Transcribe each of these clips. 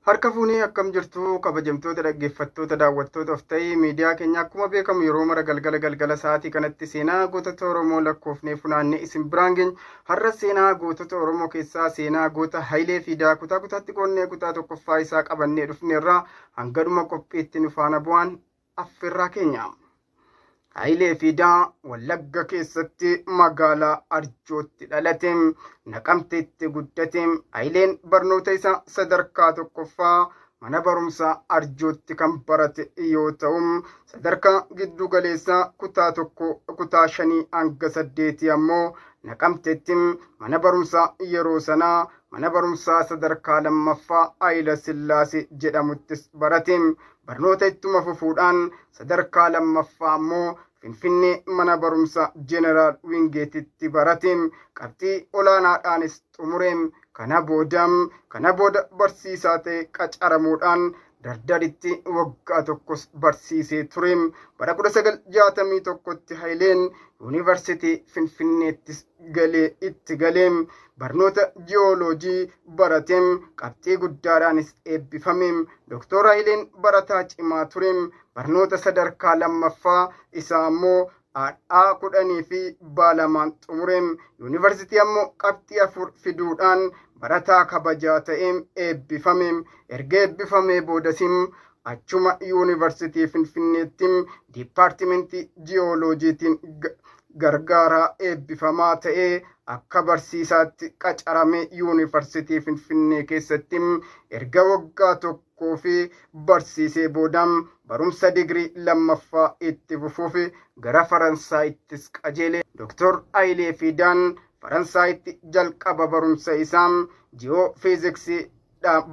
Harka fuunee akkam jirtu kabajamtoota dhaggeeffattoota daawwattoota of ta'ii miidiyaa keenya akkuma beekamu yeroo mara galgala sa'aatii kanatti seenaa gootota Oromoo lakkoofnee funaannee isin biraan geenya. Har'a seenaa gootota Oromoo keessaa seenaa goota Hayilee Fiidaa kutaa kutaatti qoonnee kutaa tokkoffaa isaa qabannee dhufneerraa hangadhuma qophiitti nu faana bu'aan affeerraa keenya. Hayilee Fiidaa Wallagga keessatti magaalaa Arjootti dhalate, Naqamteetti guddate. Hayileen barnoota isaa sadarkaa tokkoffaa mana barumsaa Arjootti kan barate yoo ta'u, sadarkaa giddu galeessaa kutaa 5 hanga 8 ammoo Naqamteetti mana barumsaa yeroo sanaa mana barumsaa sadarkaa lammaffaa Hayila Sillaasee jedhamuttis barate. Barnoota ittuma fufuudhaan sadarkaa lammaffaa ammoo Finfinnee mana barumsaa Jeneraal Wingeetitti barate. Qabxii olaanaadhaanis xumure. Kana booda barsiisaa ta'e qacaramuudhaan Dardaritti waggaa tokkos barsiisee ture. Bara 1961tti Hayileen Yuunivarsiitii Finfinneetti itti galee barnoota jiyooloojii barate. Qabxii guddaadhaanis eebbifame. Dooktor Hayileen barataa cimaa ture. Barnoota sadarkaa lammaffaa isaa ammoo A10 fi B2 xumure. Yuunivarsiitii ammoo qabxii 4 fiduudhaan barataa kabajaa ta'ee eebbifame. Erga eebbifamee boodasim achuma Yuunivarsiitii Finfinneetti diipaartimentii jiyooloojiitiin gargaaraa eebbifamaa ta'ee akka barsiisaatti qacarame Yuunivarsiitii Finfinnee keessatti erga waggaa tokkoo fi barsiisee boodam barumsa digirii lammaffaa itti fufuuf gara Faransaayittis qajeele. Dooktor Hayilee Fiidaan Faransaayitti jalqaba barumsa isaa ji'oofiiziksii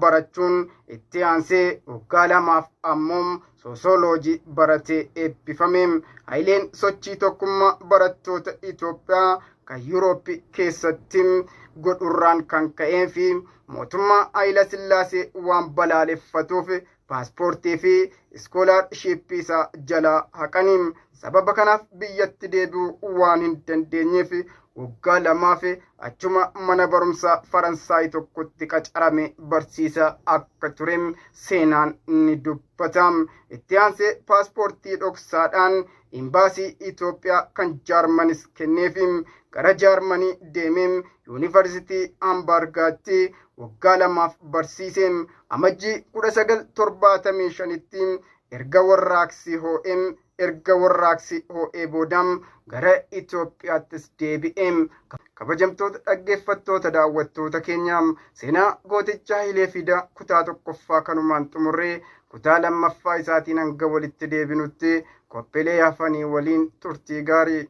barachuun itti aansee waggaa 2 ammoo soosiyooloojii baratee eebbifame. Hayileen sochii tokkummaa barattoota Itoophiyaa kan Yurooppii keessatti godhurraan kan ka'ee fi mootummaa Hayila Sillaasee waan balaaleffatuuf paaspoortii fi iskoolaarshiippii isaa jalaa haqanii. Sababa kanaaf biyyatti deebi'uu waan hin dandeenyeef waggaa 2 achuma mana barumsaa Faransaay tokkotti qacarame barsiisaa akka ture seenaan ni dubbata. Itti aansee paaspoortii dhoksaadhaan imbaasii Itoophiyaa kan Jaarmanis kenneef gara Jaarmanii deemee Yuunivarsiitii Hambargaatti waggaa 2 barsiise. Amajjii 1975tti erga warraaqsi ho'ee boodam gara Itoophiyaattis deebi'e. Kabajamtoota dhaggeeffattoota daawwattoota keenya seenaa gooticha Hayilee Fiidaa kutaa tokkoffaa kanumaan xumurree kutaa lammaffaa isaatiin hanga walitti deebinutti qophiilee hafanii waliin turtii gaarii.